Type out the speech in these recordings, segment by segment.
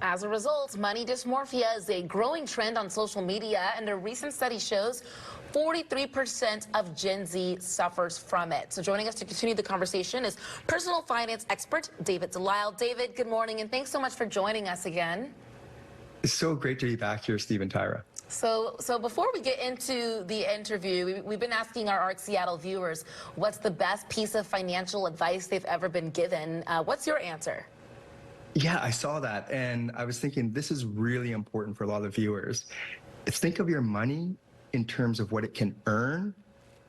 As a result, money dysmorphia is a growing trend on social media, and a recent study shows 43% of Gen Z suffers from it. So joining us to continue the conversation is personal finance expert David Delisle. David, good morning, and thanks so much for joining us again. It's so great to be back here, Steve and Tyrah. So before we get into the interview, we've been asking our ARC Seattle viewers what's the best piece of financial advice they've ever been given. What's your answer? Yeah, I saw that, and I was thinking this is really important for a lot of viewers. Think of your money in terms of what it can earn,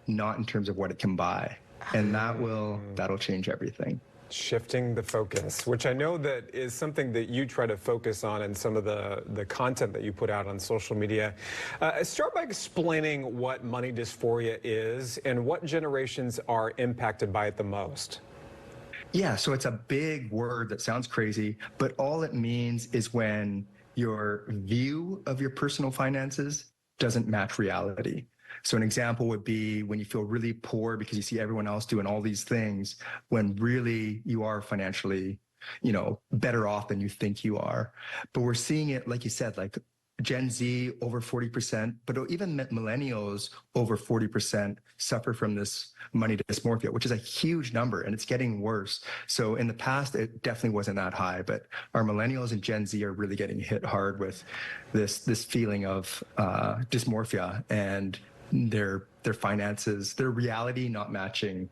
not in terms of what it can buy, and that'll change everything. Shifting the focus, which I know that is something that you try to focus on in some of the content that you put out on social media. Start by explaining what money dysphoria is and what generations are impacted by it the most. Yeah, so it's a big word that sounds crazy, but all it means is when your view of your personal finances doesn't match reality. So an example would be when you feel really poor because you see everyone else doing all these things when really you are financially, better off than you think you are. But we're seeing it, like you said, like Gen Z over 40%, but even millennials over 40% suffer from this money dysmorphia, which is a huge number, and it's getting worse. So in the past, it definitely wasn't that high, but our millennials and Gen Z are really getting hit hard with this feeling of dysmorphia and their finances, their reality not matching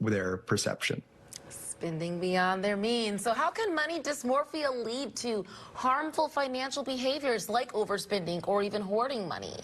their perception. Spending beyond their means. So how can money dysmorphia lead to harmful financial behaviors like overspending or even hoarding money?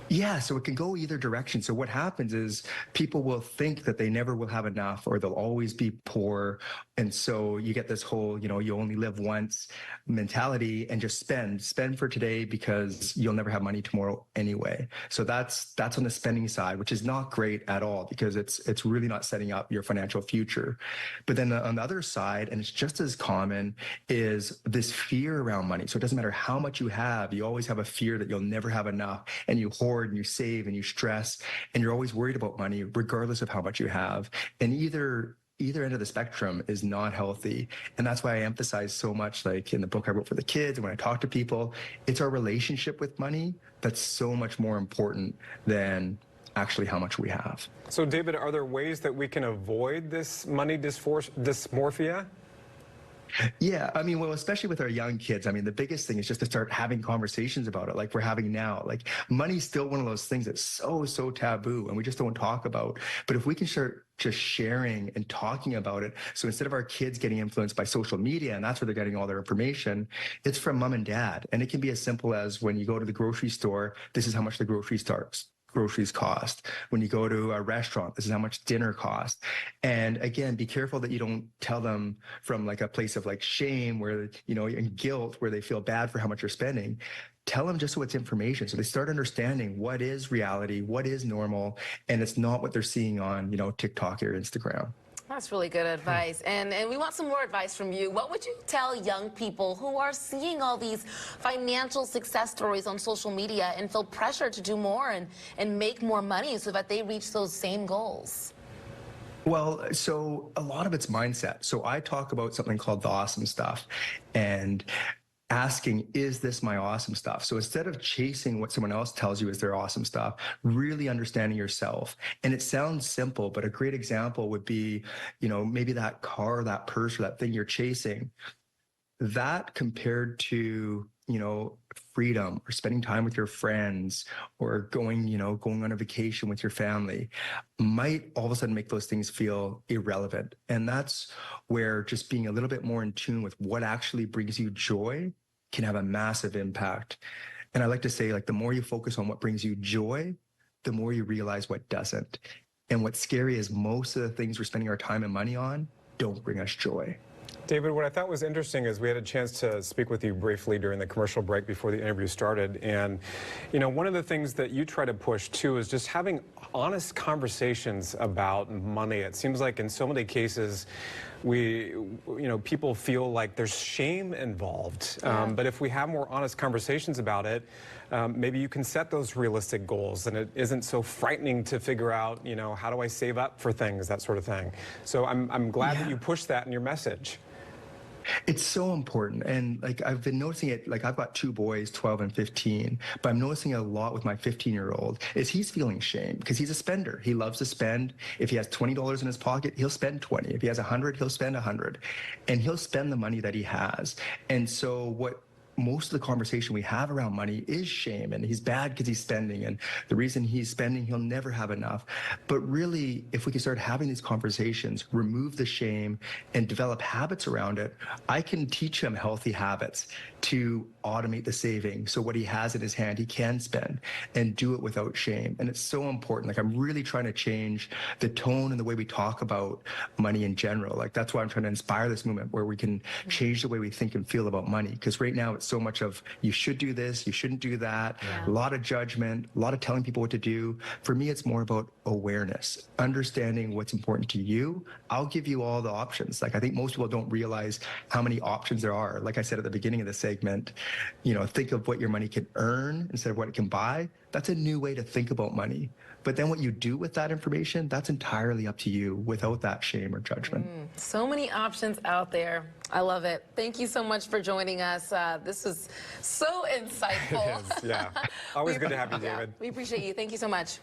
Yeah, so it can go either direction. So what happens is people will think that they never will have enough or they'll always be poor. And so you get this whole, you only live once mentality and just spend for today because you'll never have money tomorrow anyway. So that's on the spending side, which is not great at all because it's really not setting up your financial future. But then on the other side, and it's just as common, is this fear around money. So it doesn't matter how much you have, you always have a fear that you'll never have enough, and you hoard and you save and you stress, and you're always worried about money regardless of how much you have. And either end of the spectrum is not healthy. And that's why I emphasize so much, like in the book I wrote for the kids and when I talk to people, it's our relationship with money that's so much more important than actually how much we have. So David, are there ways that we can avoid this money dysmorphia? Yeah, well, especially with our young kids, the biggest thing is just to start having conversations about it like we're having now. Like money's still one of those things that's so taboo and we just don't talk about. But if we can start just sharing and talking about it, so instead of our kids getting influenced by social media, and that's where they're getting all their information, it's from mom and dad. And it can be as simple as when you go to the grocery store, this is how much the groceries cost. When you go to a restaurant, this is how much dinner costs. And again, be careful that you don't tell them from like a place of like shame where, and guilt where they feel bad for how much you're spending. Tell them just so it's information. So they start understanding what is reality, what is normal, and it's not what they're seeing on, TikTok or Instagram. That's really good advice. And we want some more advice from you. What would you tell young people who are seeing all these financial success stories on social media and feel pressure to do more and make more money so that they reach those same goals? Well, so a lot of it's mindset. So I talk about something called the awesome stuff and asking, is this my awesome stuff? So instead of chasing what someone else tells you is their awesome stuff, really understanding yourself. And it sounds simple, but a great example would be, maybe that car, that purse, or that thing you're chasing, that compared to, freedom or spending time with your friends or going on a vacation with your family might all of a sudden make those things feel irrelevant. And that's where just being a little bit more in tune with what actually brings you joy can have a massive impact. And I like to say, like, the more you focus on what brings you joy, the more you realize what doesn't. And what's scary is most of the things we're spending our time and money on don't bring us joy. David, what I thought was interesting is we had a chance to speak with you briefly during the commercial break before the interview started. And, one of the things that you try to push too is just having honest conversations about money. It seems like in so many cases, people feel like there's shame involved. But if we have more honest conversations about it, maybe you can set those realistic goals and it isn't so frightening to figure out, how do I save up for things, that sort of thing. So I'm glad that you push that in your message. It's so important. And like I've been noticing it, like I've got two boys, 12 and 15, but I'm noticing a lot with my 15-year-old is he's feeling shame because he's a spender. He loves to spend. If he has $20 in his pocket, he'll spend 20. If he has 100, he'll spend 100. And he'll spend the money that he has. And so what most of the conversation we have around money is shame, and he's bad because he's spending, and the reason he's spending, he'll never have enough. But really, if we can start having these conversations, remove the shame and develop habits around it, I can teach him healthy habits to automate the saving. So what he has in his hand, he can spend and do it without shame. And it's so important. Like I'm really trying to change the tone and the way we talk about money in general. Like that's why I'm trying to inspire this movement where we can change the way we think and feel about money. Because right now it's so much of you should do this, you shouldn't do that, a lot of judgment, a lot of telling people what to do. For me, it's more about awareness, understanding what's important to you. I'll give you all the options. Like I think most people don't realize how many options there are. Like I said at the beginning of the segment, you know, think of what your money can earn instead of what it can buy. That's a new way to think about money. But then what you do with that information, that's entirely up to you without that shame or judgment. So many options out there. I love it. Thank you so much for joining us. This was so insightful. It is, yeah. Always good to have you, David. We appreciate you. Thank you so much.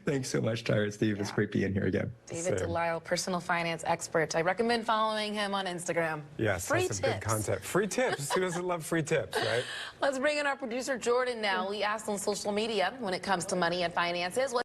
Thanks so much, Tyrah, Steve. It's great being here again. David Delisle, personal finance expert. I recommend following him on Instagram. Yes, free that's some good content. Free tips. Who doesn't love free tips, right? Let's bring in our producer, Jordan, now. We asked on social media when it comes to money and finances.